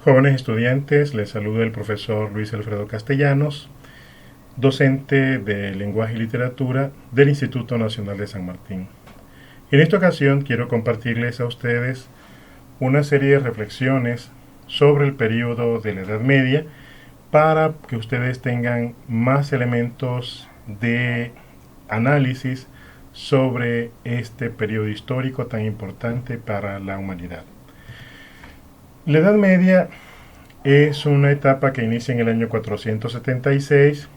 Jóvenes estudiantes, les saluda el profesor Luis Alfredo Castellanos, docente de Lenguaje y Literatura del Instituto Nacional de San Martín. En esta ocasión quiero compartirles a ustedes una serie de reflexiones sobre el periodo de la Edad Media para que ustedes tengan más elementos de análisis sobre este periodo histórico tan importante para la humanidad. La Edad Media es una etapa que inicia en el año 476,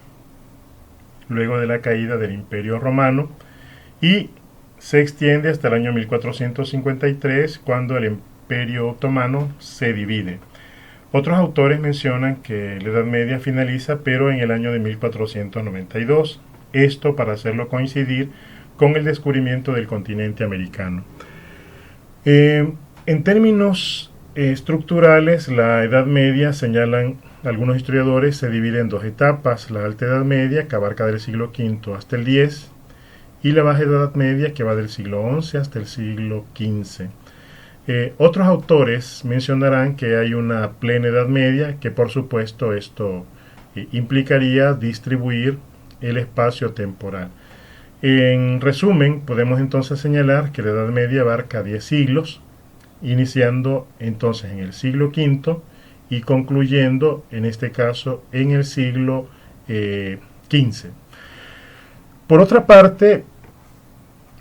luego de la caída del Imperio Romano, y se extiende hasta el año 1453, cuando el Imperio Otomano se divide. Otros autores mencionan que la Edad Media finaliza, pero en el año de 1492, esto para hacerlo coincidir con el descubrimiento del continente americano. En términos estructurales, la Edad Media, señalan algunos historiadores, se divide en dos etapas: la Alta Edad Media, que abarca del siglo V hasta el X, y la Baja Edad Media, que va del siglo XI hasta el siglo XV. Otros autores mencionarán que hay una plena Edad Media, que por supuesto esto implicaría distribuir el espacio temporal. En resumen, podemos entonces señalar que la Edad Media abarca 10 siglos, iniciando entonces en el siglo V y concluyendo en este caso en el siglo XV. Por otra parte,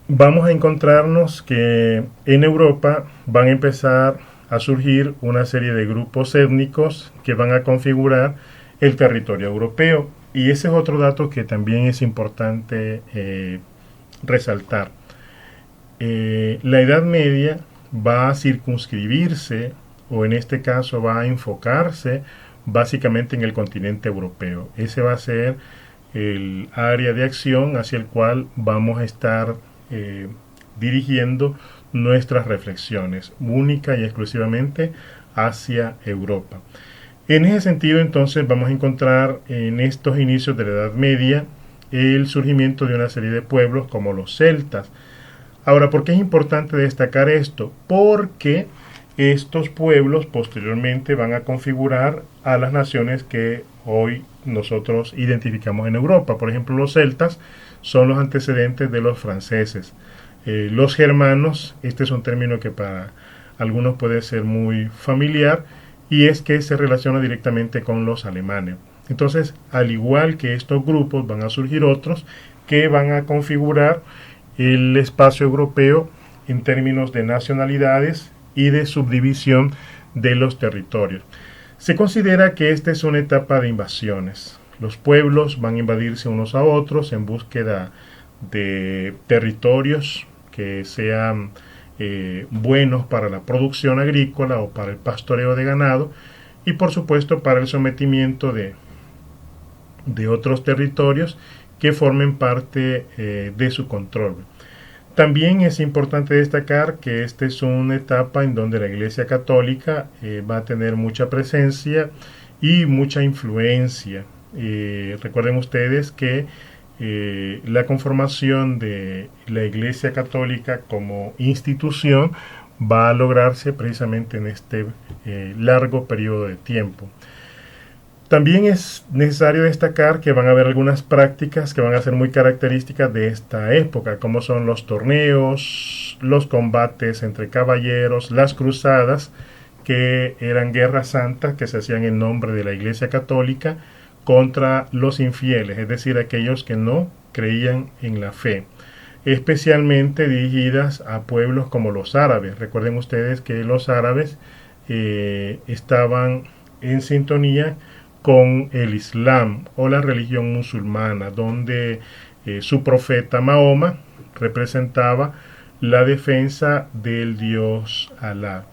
vamos a encontrarnos que en Europa van a empezar a surgir una serie de grupos étnicos que van a configurar el territorio europeo, y ese es otro dato que también es importante resaltar. La Edad Media va a circunscribirse, o en este caso va a enfocarse básicamente en el continente europeo. Ese va a ser el área de acción hacia el cual vamos a estar dirigiendo nuestras reflexiones, única y exclusivamente hacia Europa. En ese sentido, entonces, vamos a encontrar en estos inicios de la Edad Media el surgimiento de una serie de pueblos como los celtas. Ahora, ¿por qué es importante destacar esto? Porque estos pueblos posteriormente van a configurar a las naciones que hoy nosotros identificamos en Europa. Por ejemplo, los celtas son los antecedentes de los franceses. Los germanos, este es un término que para algunos puede ser muy familiar, y es que se relaciona directamente con los alemanes. Entonces, al igual que estos grupos, van a surgir otros que van a configurar el espacio europeo en términos de nacionalidades y de subdivisión de los territorios. Se considera que esta es una etapa de invasiones. Los pueblos van a invadirse unos a otros en búsqueda de territorios que sean buenos para la producción agrícola o para el pastoreo de ganado, y por supuesto para el sometimiento de otros territorios que formen parte de su control. También es importante destacar que esta es una etapa en donde la Iglesia Católica va a tener mucha presencia y mucha influencia. Recuerden ustedes que la conformación de la Iglesia Católica como institución va a lograrse precisamente en este largo periodo de tiempo. También es necesario destacar que van a haber algunas prácticas que van a ser muy características de esta época, como son los torneos, los combates entre caballeros, las cruzadas, que eran guerras santas que se hacían en nombre de la Iglesia Católica contra los infieles, es decir, aquellos que no creían en la fe, especialmente dirigidas a pueblos como los árabes. Recuerden ustedes que los árabes estaban en sintonía con el Islam o la religión musulmana, donde su profeta Mahoma representaba la defensa del dios Alá.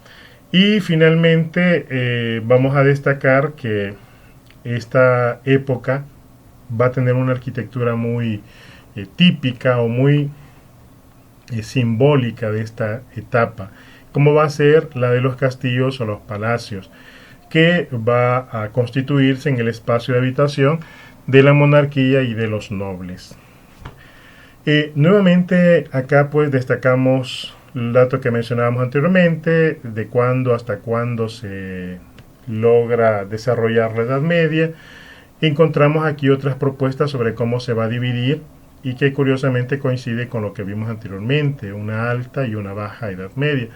Y finalmente vamos a destacar que esta época va a tener una arquitectura muy típica o muy simbólica de esta etapa, como va a ser la de los castillos o los palacios, que va a constituirse en el espacio de habitación de la monarquía y de los nobles. Nuevamente acá pues destacamos el dato que mencionábamos anteriormente, de cuándo hasta cuándo se logra desarrollar la Edad Media. Encontramos aquí otras propuestas sobre cómo se va a dividir y que curiosamente coincide con lo que vimos anteriormente, una alta y una baja Edad Media.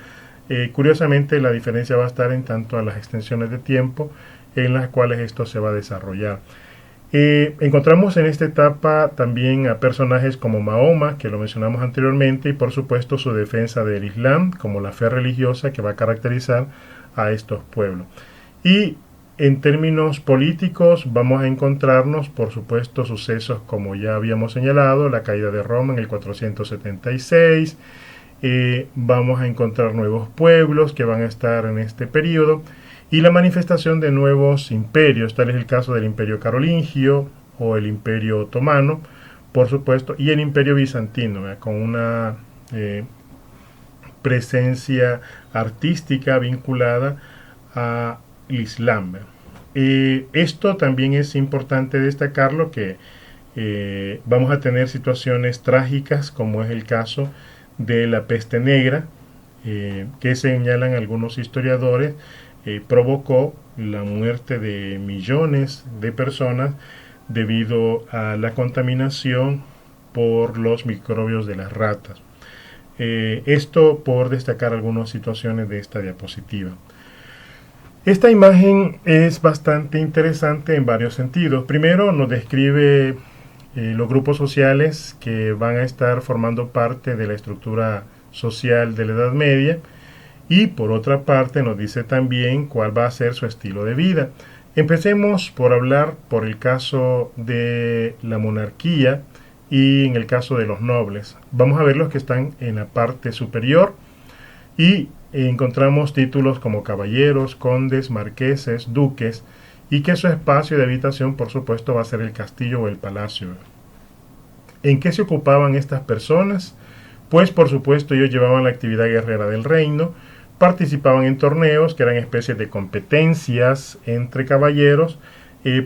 Curiosamente la diferencia va a estar en tanto a las extensiones de tiempo en las cuales esto se va a desarrollar. Encontramos en esta etapa también a personajes como Mahoma, que lo mencionamos anteriormente, y por supuesto su defensa del Islam como la fe religiosa que va a caracterizar a estos pueblos. Y en términos políticos vamos a encontrarnos, por supuesto, sucesos como ya habíamos señalado, la caída de Roma en el 476, vamos a encontrar nuevos pueblos que van a estar en este periodo y la manifestación de nuevos imperios, tal es el caso del Imperio Carolingio o el Imperio Otomano, por supuesto, y el Imperio Bizantino, con una presencia artística vinculada al Islam. Esto también es importante destacarlo, que vamos a tener situaciones trágicas como es el caso de la peste negra, que señalan algunos historiadores, provocó la muerte de millones de personas debido a la contaminación por los microbios de las ratas. Esto por destacar algunas situaciones de esta diapositiva. Esta imagen es bastante interesante en varios sentidos. Primero, nos describe los grupos sociales que van a estar formando parte de la estructura social de la Edad Media, y por otra parte nos dice también cuál va a ser su estilo de vida. Empecemos por hablar por el caso de la monarquía y en el caso de los nobles. Vamos a ver los que están en la parte superior y encontramos títulos como caballeros, condes, marqueses, duques, y que su espacio de habitación por supuesto va a ser el castillo o el palacio. ¿En qué se ocupaban estas personas? Pues por supuesto ellos llevaban la actividad guerrera del reino, participaban en torneos que eran especies de competencias entre caballeros,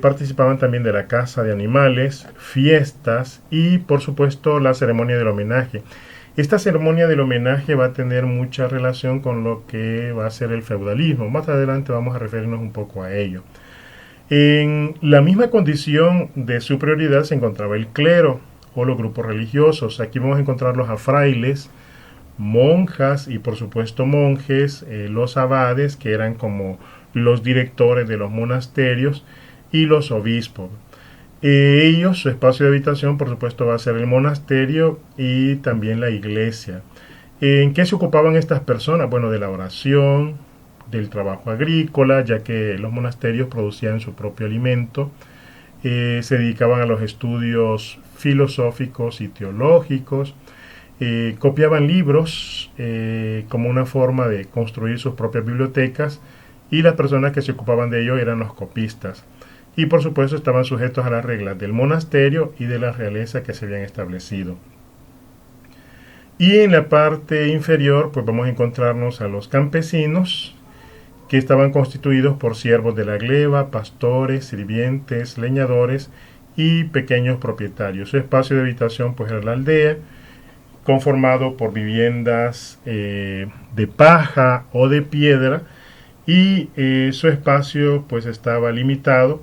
participaban también de la caza de animales, fiestas y por supuesto la ceremonia del homenaje. Esta ceremonia del homenaje va a tener mucha relación con lo que va a ser el feudalismo. Más adelante vamos a referirnos un poco a ello. En la misma condición de superioridad se encontraba el clero o los grupos religiosos. Aquí vamos a encontrarlos a frailes, monjas y por supuesto monjes, los abades, que eran como los directores de los monasterios, y los obispos. Ellos, su espacio de habitación por supuesto va a ser el monasterio y también la iglesia. ¿En qué se ocupaban estas personas? Bueno, de la oración, del trabajo agrícola, ya que los monasterios producían su propio alimento. Se dedicaban a los estudios filosóficos y teológicos. Copiaban libros como una forma de construir sus propias bibliotecas, y las personas que se ocupaban de ello eran los copistas. Y por supuesto estaban sujetos a las reglas del monasterio y de la realeza que se habían establecido. Y en la parte inferior pues vamos a encontrarnos a los campesinos, que estaban constituidos por siervos de la gleba, pastores, sirvientes, leñadores y pequeños propietarios. Su espacio de habitación pues era la aldea, conformado por viviendas de paja o de piedra, y su espacio pues estaba limitado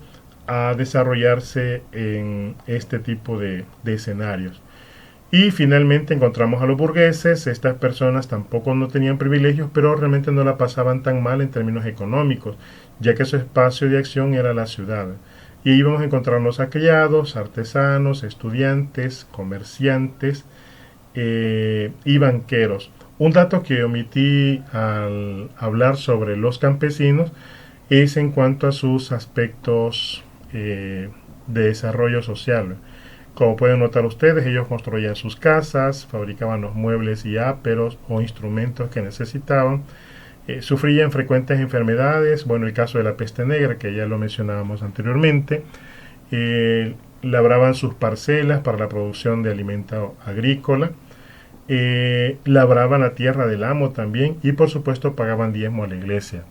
a desarrollarse en este tipo de escenarios. Y finalmente encontramos a los burgueses. Estas personas tampoco no tenían privilegios, pero realmente no la pasaban tan mal en términos económicos, ya que su espacio de acción era la ciudad. Y ahí vamos a encontrarnos a criados, artesanos, estudiantes, comerciantes y banqueros. Un dato que omití al hablar sobre los campesinos es en cuanto a sus aspectos de desarrollo social. Como pueden notar ustedes, ellos construían sus casas, fabricaban los muebles y áperos o instrumentos que necesitaban, sufrían frecuentes enfermedades, bueno, el caso de la peste negra, que ya lo mencionábamos anteriormente, labraban sus parcelas para la producción de alimento agrícola, labraban la tierra del amo también, y por supuesto pagaban diezmo a la iglesia.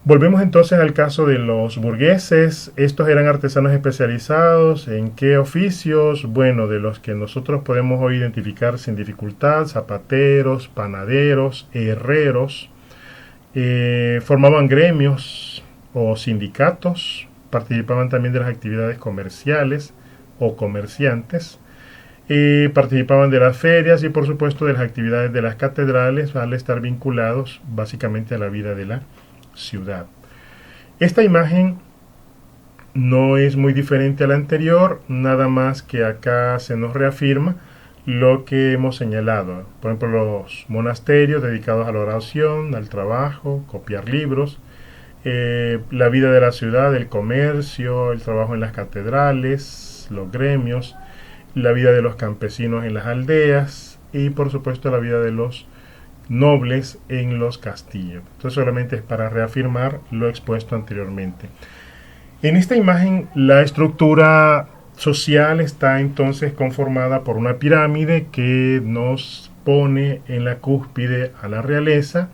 Volvemos entonces al caso de los burgueses. Estos eran artesanos especializados. ¿En qué oficios? Bueno, de los que nosotros podemos hoy identificar sin dificultad: zapateros, panaderos, herreros. Formaban gremios o sindicatos, participaban también de las actividades comerciales o comerciantes, participaban de las ferias y por supuesto de las actividades de las catedrales al estar vinculados básicamente a la vida de la ciudad. Esta imagen no es muy diferente a la anterior, nada más que acá se nos reafirma lo que hemos señalado. Por ejemplo, los monasterios dedicados a la oración, al trabajo, copiar libros, la vida de la ciudad, el comercio, el trabajo en las catedrales, los gremios, la vida de los campesinos en las aldeas y por supuesto la vida de los nobles en los castillos. Esto solamente es para reafirmar lo expuesto anteriormente. En esta imagen la estructura social está entonces conformada por una pirámide que nos pone en la cúspide a la realeza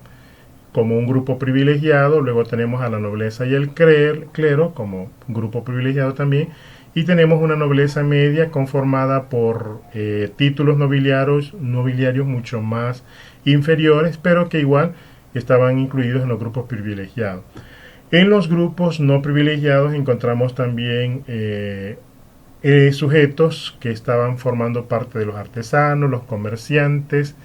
como un grupo privilegiado, luego tenemos a la nobleza y el clero como grupo privilegiado también, y tenemos una nobleza media conformada por títulos nobiliarios mucho más inferiores, pero que igual estaban incluidos en los grupos privilegiados. En los grupos no privilegiados encontramos también sujetos que estaban formando parte de los artesanos, los comerciantes,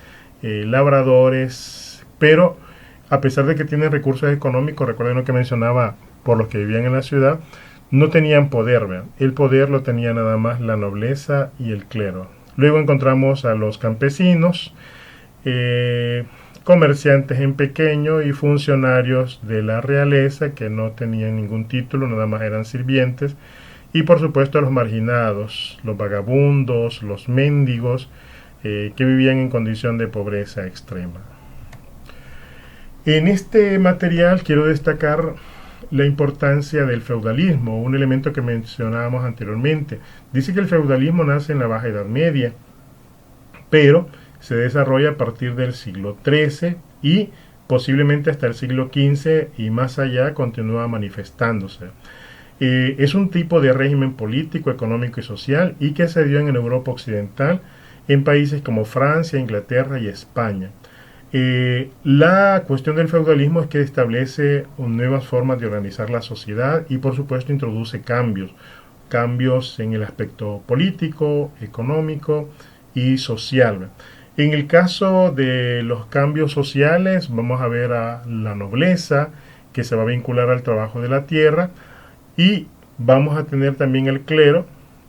labradores, pero a pesar de que tienen recursos económicos, recuerden lo que mencionaba por los que vivían en la ciudad, no tenían poder, ¿verdad? El poder lo tenía nada más la nobleza y el clero. Luego encontramos a los campesinos, comerciantes en pequeño y funcionarios de la realeza que no tenían ningún título, nada más eran sirvientes, y por supuesto a los marginados, los vagabundos, los mendigos, que vivían en condición de pobreza extrema. En este material quiero destacar la importancia del feudalismo, un elemento que mencionábamos anteriormente. Dice que el feudalismo nace en la Baja Edad Media, pero se desarrolla a partir del siglo XIII y posiblemente hasta el siglo XV y más allá continúa manifestándose. Es un tipo de régimen político, económico y social y que se dio en Europa Occidental, en países como Francia, Inglaterra y España. La cuestión del feudalismo es que establece nuevas formas de organizar la sociedad y por supuesto introduce cambios en el aspecto político, económico y social. En el caso de los cambios sociales vamos a ver a la nobleza que se va a vincular al trabajo de la tierra y vamos a tener también el clero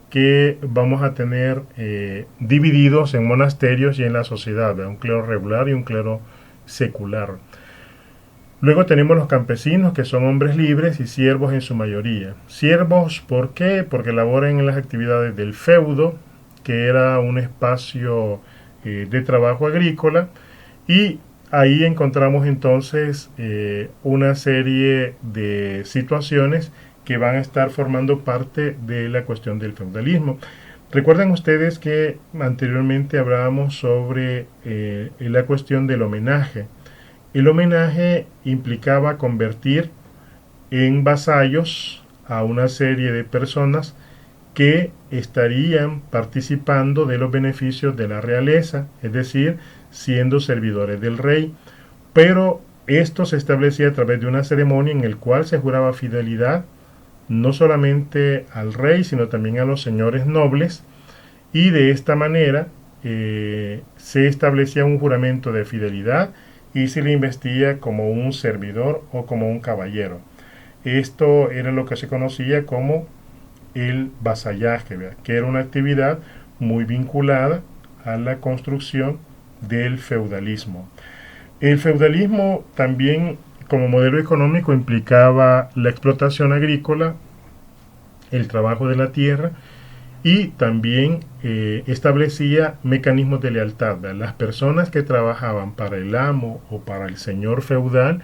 que vamos a tener divididos en monasterios y en la sociedad, ¿verdad? Un clero regular y un clero secular. Luego tenemos los campesinos, que son hombres libres y siervos en su mayoría. Siervos, ¿por qué? Porque laboran en las actividades del feudo, que era un espacio de trabajo agrícola, y ahí encontramos entonces una serie de situaciones que van a estar formando parte de la cuestión del feudalismo. Recuerden ustedes que anteriormente hablábamos sobre la cuestión del homenaje. El homenaje implicaba convertir en vasallos a una serie de personas que estarían participando de los beneficios de la realeza, es decir, siendo servidores del rey. Pero esto se establecía a través de una ceremonia en la cual se juraba fidelidad no solamente al rey, sino también a los señores nobles, y de esta manera se establecía un juramento de fidelidad y se le investiga como un servidor o como un caballero. Esto era lo que se conocía como el vasallaje, ¿verdad? Que era una actividad muy vinculada a la construcción del feudalismo. El feudalismo también como modelo económico implicaba la explotación agrícola, el trabajo de la tierra y también establecía mecanismos de lealtad. Las personas que trabajaban para el amo o para el señor feudal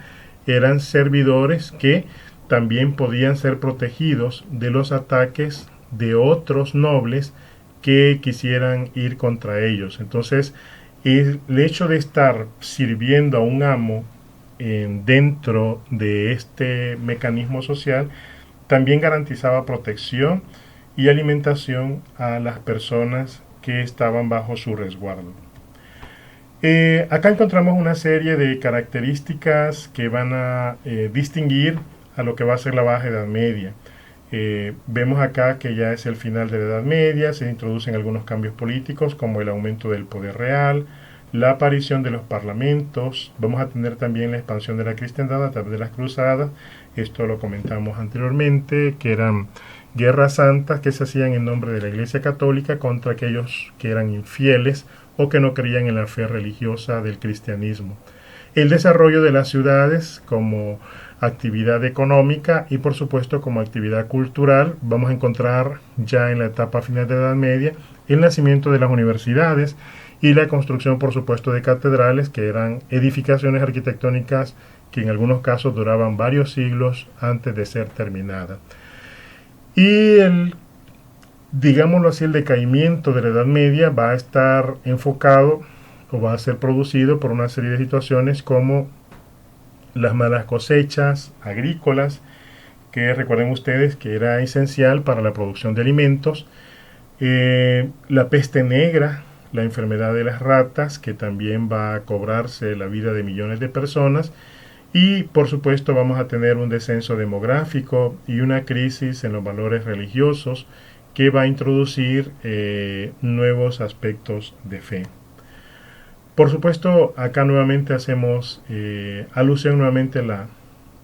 eran servidores que también podían ser protegidos de los ataques de otros nobles que quisieran ir contra ellos. Entonces, el hecho de estar sirviendo a un amo dentro de este mecanismo social también garantizaba protección y alimentación a las personas que estaban bajo su resguardo. Acá encontramos una serie de características que van a distinguir a lo que va a ser la Baja Edad Media. Vemos acá que ya es el final de la Edad Media, se introducen algunos cambios políticos como el aumento del poder real, la aparición de los parlamentos, vamos a tener también la expansión de la cristiandad a través de las cruzadas, esto lo comentamos anteriormente, que eran guerras santas que se hacían en nombre de la Iglesia Católica contra aquellos que eran infieles o que no creían en la fe religiosa del cristianismo. El desarrollo de las ciudades como actividad económica y por supuesto como actividad cultural, vamos a encontrar ya en la etapa final de la Edad Media el nacimiento de las universidades y la construcción por supuesto de catedrales, que eran edificaciones arquitectónicas que en algunos casos duraban varios siglos antes de ser terminadas. Y digámoslo así, el decaimiento de la Edad Media va a estar enfocado o va a ser producido por una serie de situaciones como las malas cosechas agrícolas, que recuerden ustedes que era esencial para la producción de alimentos, la peste negra, la enfermedad de las ratas, que también va a cobrarse la vida de millones de personas, y por supuesto vamos a tener un descenso demográfico y una crisis en los valores religiosos que va a introducir nuevos aspectos de fe. Por supuesto, acá nuevamente hacemos alusión nuevamente a la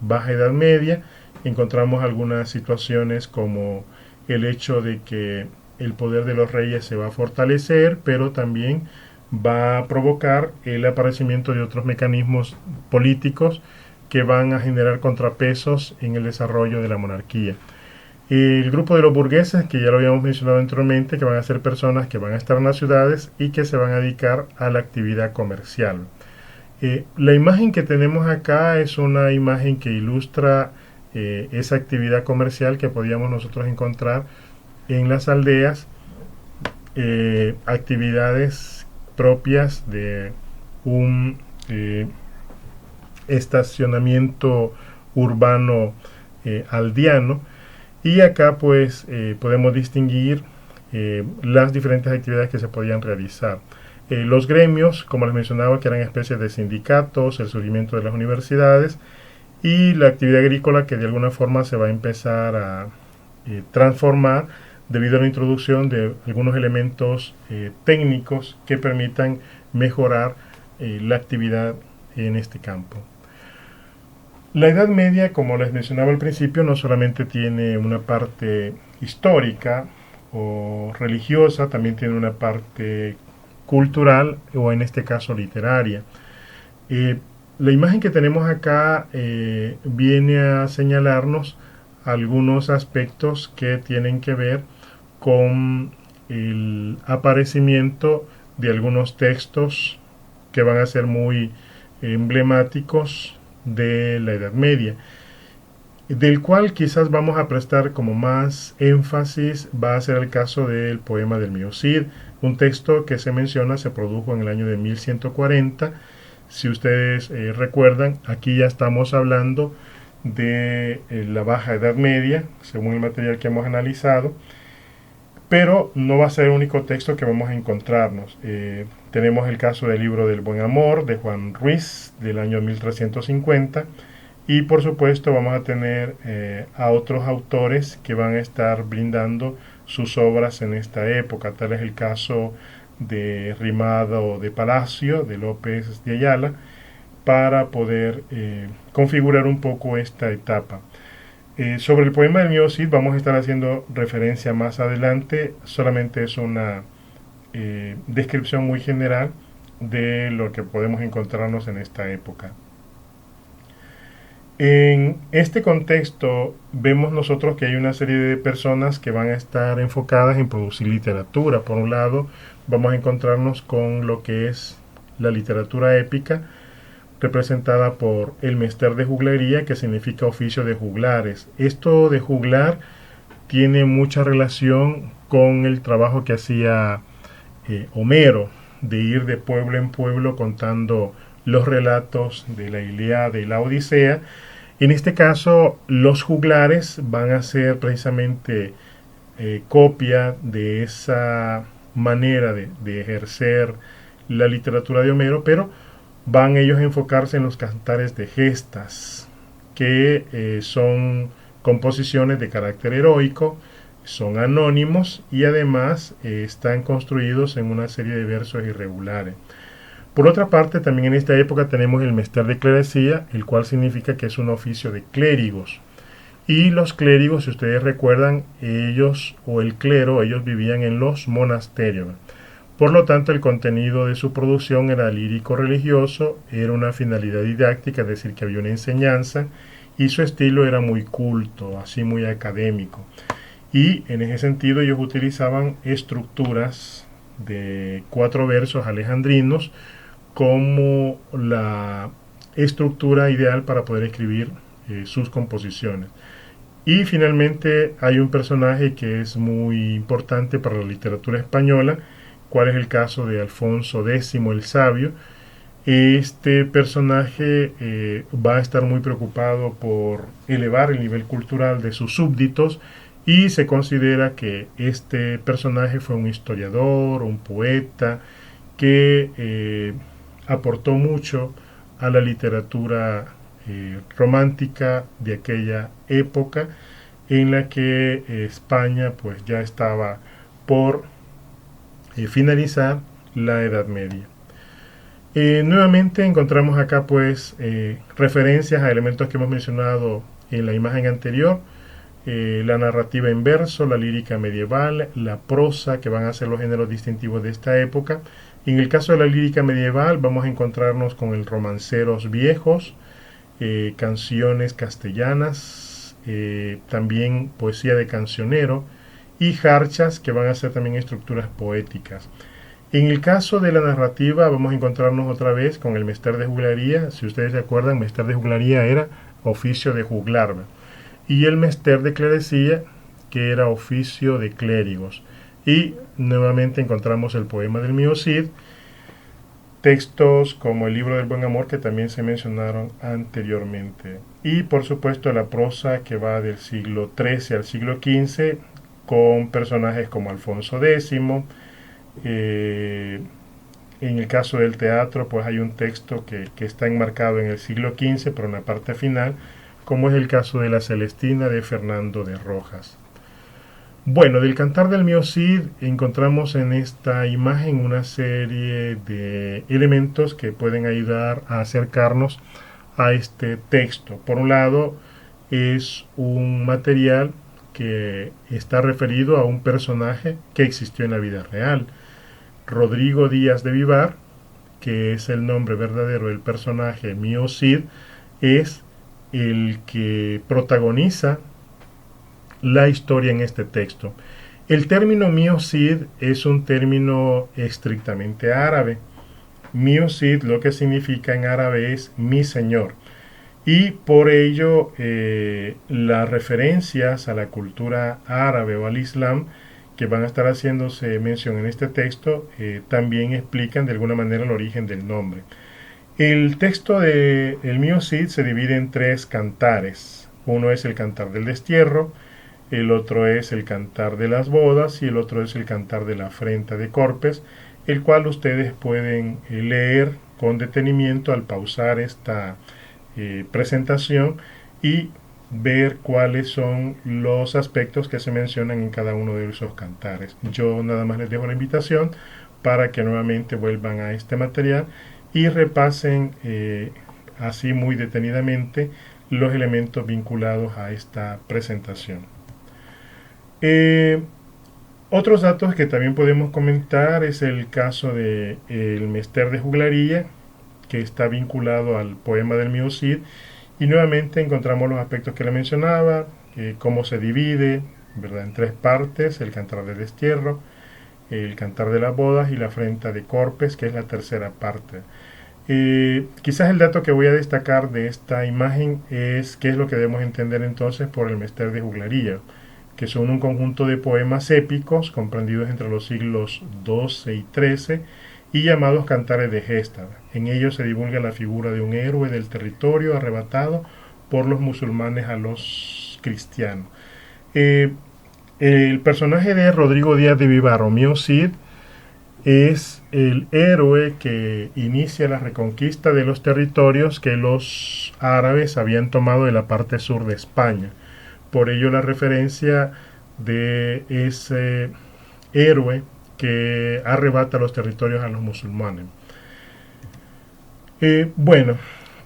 Baja Edad Media. Encontramos algunas situaciones como el hecho de que el poder de los reyes se va a fortalecer, pero también va a provocar el aparecimiento de otros mecanismos políticos que van a generar contrapesos en el desarrollo de la monarquía. El grupo de los burgueses, que ya lo habíamos mencionado anteriormente, que van a ser personas que van a estar en las ciudades y que se van a dedicar a la actividad comercial. La imagen que tenemos acá es una imagen que ilustra esa actividad comercial que podíamos nosotros encontrar en las aldeas, actividades propias de un estacionamiento urbano aldeano. Y acá pues podemos distinguir las diferentes actividades que se podían realizar. Los gremios, como les mencionaba, que eran especies de sindicatos, el surgimiento de las universidades y la actividad agrícola, que de alguna forma se va a empezar a transformar debido a la introducción de algunos elementos técnicos que permitan mejorar la actividad en este campo. La Edad Media, como les mencionaba al principio, no solamente tiene una parte histórica o religiosa, también tiene una parte cultural o en este caso literaria. La imagen que tenemos acá viene a señalarnos algunos aspectos que tienen que ver con el aparecimiento de algunos textos que van a ser muy emblemáticos de la Edad Media, del cual quizás vamos a prestar como más énfasis va a ser el caso del poema del Mío Cid, un texto que se menciona se produjo en el año de 1140. Si ustedes recuerdan, aquí ya estamos hablando de la Baja Edad Media, según el material que hemos analizado, pero no va a ser el único texto que vamos a encontrarnos. Tenemos el caso del libro del Buen Amor de Juan Ruiz del año 1350 y por supuesto vamos a tener a otros autores que van a estar brindando sus obras en esta época. Tal es el caso de Rimado de Palacio de López de Ayala para poder configurar un poco esta etapa. Sobre el poema del Mío Cid vamos a estar haciendo referencia más adelante, solamente es una descripción muy general de lo que podemos encontrarnos en esta época. En este contexto vemos nosotros que hay una serie de personas que van a estar enfocadas en producir literatura. Por un lado vamos a encontrarnos con lo que es la literatura épica, representada por el mester de juglería, que significa oficio de juglares. Esto de juglar tiene mucha relación con el trabajo que hacía Homero, de ir de pueblo en pueblo contando los relatos de la Ilíada y la Odisea. En este caso, los juglares van a ser precisamente copia de esa manera de ejercer la literatura de Homero, pero van ellos a enfocarse en los cantares de gestas, que son composiciones de carácter heroico, son anónimos y además están construidos en una serie de versos irregulares. Por otra parte, también en esta época tenemos el mester de clerecía, el cual significa que es un oficio de clérigos. Y los clérigos, si ustedes recuerdan, ellos o el clero, ellos vivían en los monasterios. Por lo tanto, el contenido de su producción era lírico religioso, era una finalidad didáctica, es decir, que había una enseñanza, y su estilo era muy culto, así muy académico. Y en ese sentido ellos utilizaban estructuras de 4 versos alejandrinos como la estructura ideal para poder escribir sus composiciones. Y finalmente hay un personaje que es muy importante para la literatura española, cuál es el caso de Alfonso X el Sabio. Este personaje va a estar muy preocupado por elevar el nivel cultural de sus súbditos y se considera que este personaje fue un historiador, un poeta que aportó mucho a la literatura romántica de aquella época en la que España pues ya estaba por finalizar la Edad Media. Nuevamente encontramos acá pues referencias a elementos que hemos mencionado en la imagen anterior, la narrativa en verso, la lírica medieval, la prosa, que van a ser los géneros distintivos de esta época. En el caso de la lírica medieval vamos a encontrarnos con el romanceros viejos, canciones castellanas, también poesía de cancionero y jarchas, que van a ser también estructuras poéticas. En el caso de la narrativa vamos a encontrarnos otra vez con el mester de juglaría. Si ustedes se acuerdan, mester de juglaría era oficio de juglar, y el mester de clerecía, que era oficio de clérigos. Y nuevamente encontramos el poema del mío Cid, textos como el libro del buen amor que también se mencionaron anteriormente, y por supuesto la prosa que va del siglo XIII al siglo XV con personajes como Alfonso X. En el caso del teatro pues hay un texto que está enmarcado en el siglo XV pero en la parte final, como es el caso de la Celestina de Fernando de Rojas. Bueno, del Cantar del mío Cid encontramos en esta imagen una serie de elementos que pueden ayudar a acercarnos a este texto. Por un lado, es un material que está referido a un personaje que existió en la vida real. Rodrigo Díaz de Vivar, que es el nombre verdadero del personaje mío Cid, es el que protagoniza la historia en este texto. El término mío Cid es un término estrictamente árabe. Mío Cid lo que significa en árabe es mi señor. Y por ello las referencias a la cultura árabe o al Islam que van a estar haciéndose mención en este texto también explican de alguna manera el origen del nombre. El texto de El mío Cid se divide en 3 cantares. Uno es el cantar del destierro, el otro es el cantar de las bodas y el otro es el cantar de la afrenta de Corpes, el cual ustedes pueden leer con detenimiento al pausar esta presentación y ver cuáles son los aspectos que se mencionan en cada uno de esos cantares. Yo nada más les dejo la invitación para que nuevamente vuelvan a este material y repasen así muy detenidamente los elementos vinculados a esta presentación. Otros datos que también podemos comentar es el caso de el mester de juglaría, que está vinculado al poema del mío Cid, y nuevamente encontramos los aspectos que le mencionaba, cómo se divide, ¿verdad?, en 3 partes: el cantar del destierro, el cantar de las bodas y la afrenta de Corpes, que es la tercera parte. Quizás el dato que voy a destacar de esta imagen es qué es lo que debemos entender entonces por el mester de juglaría, que son un conjunto de poemas épicos comprendidos entre los siglos XII y XIII y llamados cantares de gesta. En ellos se divulga la figura de un héroe del territorio arrebatado por los musulmanes a los cristianos. El personaje de Rodrigo Díaz de Vivar, o mío Cid, es el héroe que inicia la reconquista de los territorios que los árabes habían tomado de la parte sur de España. Por ello la referencia de ese héroe que arrebata los territorios a los musulmanes. Bueno,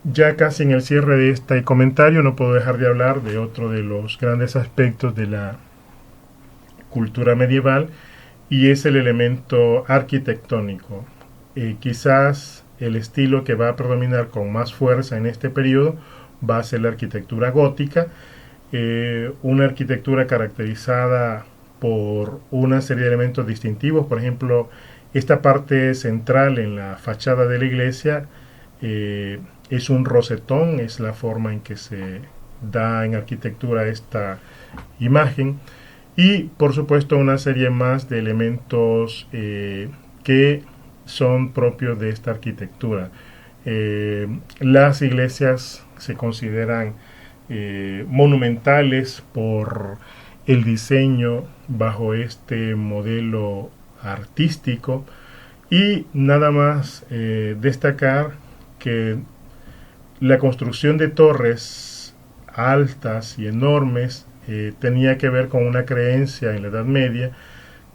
ya casi en el cierre de este comentario no puedo dejar de hablar de otro de los grandes aspectos de la cultura medieval, y es el elemento arquitectónico. Quizás el estilo que va a predominar con más fuerza en este periodo va a ser la arquitectura gótica, una arquitectura caracterizada por una serie de elementos distintivos. Por ejemplo, esta parte central en la fachada de la iglesia es un rosetón, es la forma en que se da en arquitectura esta imagen, y por supuesto una serie más de elementos que son propios de esta arquitectura. Las iglesias se consideran monumentales por el diseño bajo este modelo artístico, y nada más destacar que la construcción de torres altas y enormes tenía que ver con una creencia en la Edad Media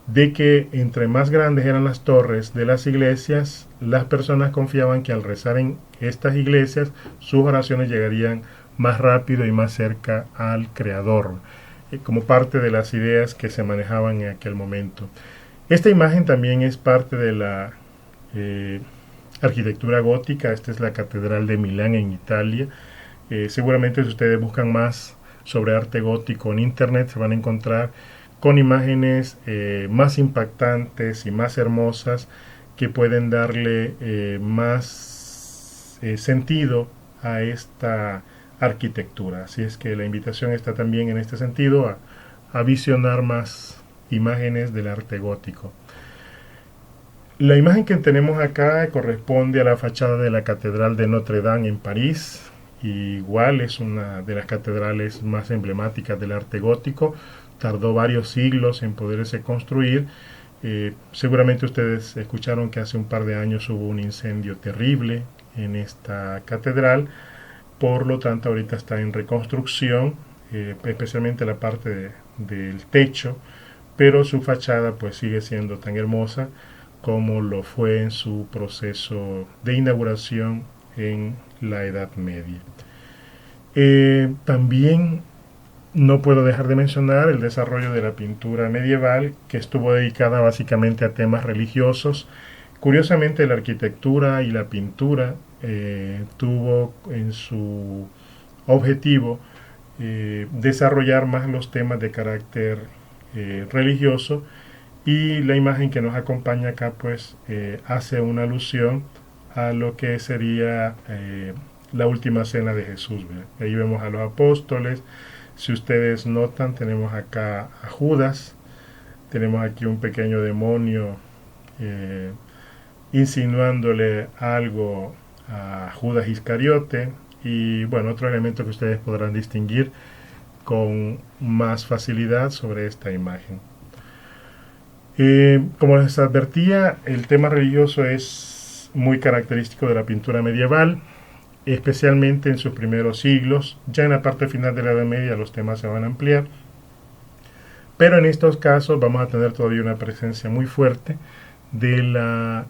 de que entre más grandes eran las torres de las iglesias, las personas confiaban que al rezar en estas iglesias sus oraciones llegarían más rápido y más cerca al Creador, como parte de las ideas que se manejaban en aquel momento. Esta imagen también es parte de la arquitectura gótica. Esta es la Catedral de Milán en Italia. Seguramente si ustedes buscan más sobre arte gótico en internet se van a encontrar con imágenes más impactantes y más hermosas que pueden darle más sentido a esta arquitectura. Así es que la invitación está también en este sentido a visionar más imágenes del arte gótico. La imagen que tenemos acá corresponde a la fachada de la Catedral de Notre Dame en París. Igual es una de las catedrales más emblemáticas del arte gótico. Tardó varios siglos en poderse construir. Seguramente ustedes escucharon que hace un par de años hubo un incendio terrible en esta catedral. Por lo tanto, ahorita está en reconstrucción, especialmente la parte del techo, pero su fachada pues sigue siendo tan hermosa como lo fue en su proceso de inauguración en la Edad Media. También no puedo dejar de mencionar el desarrollo de la pintura medieval, que estuvo dedicada básicamente a temas religiosos. Curiosamente, la arquitectura y la pintura tuvo en su objetivo desarrollar más los temas de carácter religioso, y la imagen que nos acompaña acá pues hace una alusión a lo que sería la última cena de Jesús, ¿verdad? Ahí vemos a los apóstoles. Si ustedes notan, tenemos acá a Judas, tenemos aquí un pequeño demonio insinuándole algo a Judas Iscariote, y bueno, otro elemento que ustedes podrán distinguir con más facilidad sobre esta imagen. Como les advertía, el tema religioso es muy característico de la pintura medieval, especialmente en sus primeros siglos. Ya en la parte final de la Edad Media los temas se van a ampliar, pero en estos casos vamos a tener todavía una presencia muy fuerte de la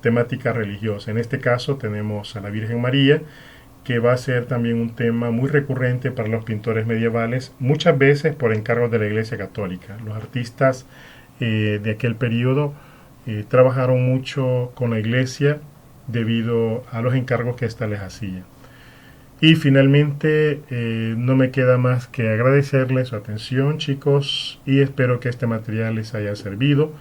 temática religiosa. En este caso tenemos a la Virgen María, que va a ser también un tema muy recurrente para los pintores medievales, muchas veces por encargos de la Iglesia Católica. Los artistas de aquel periodo trabajaron mucho con la Iglesia debido a los encargos que ésta les hacía. Y finalmente no me queda más que agradecerles su atención, chicos, y espero que este material les haya servido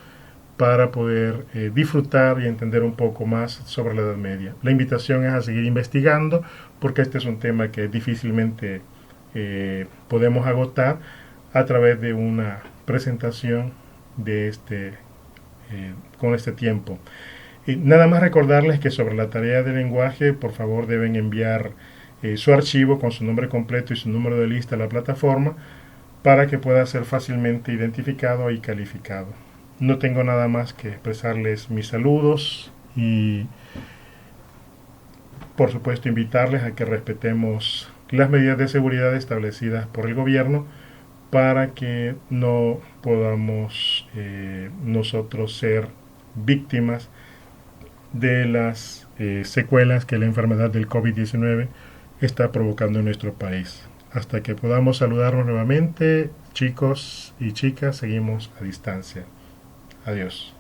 para poder disfrutar y entender un poco más sobre la Edad Media. La invitación es a seguir investigando, porque este es un tema que difícilmente podemos agotar a través de una presentación de con este tiempo. Nada más recordarles que sobre la tarea de lenguaje, por favor deben enviar su archivo con su nombre completo y su número de lista a la plataforma para que pueda ser fácilmente identificado y calificado. No tengo nada más que expresarles mis saludos y por supuesto invitarles a que respetemos las medidas de seguridad establecidas por el gobierno para que no podamos nosotros ser víctimas de las secuelas que la enfermedad del COVID-19 está provocando en nuestro país. Hasta que podamos saludarnos nuevamente, chicos y chicas, seguimos a distancia. Adiós.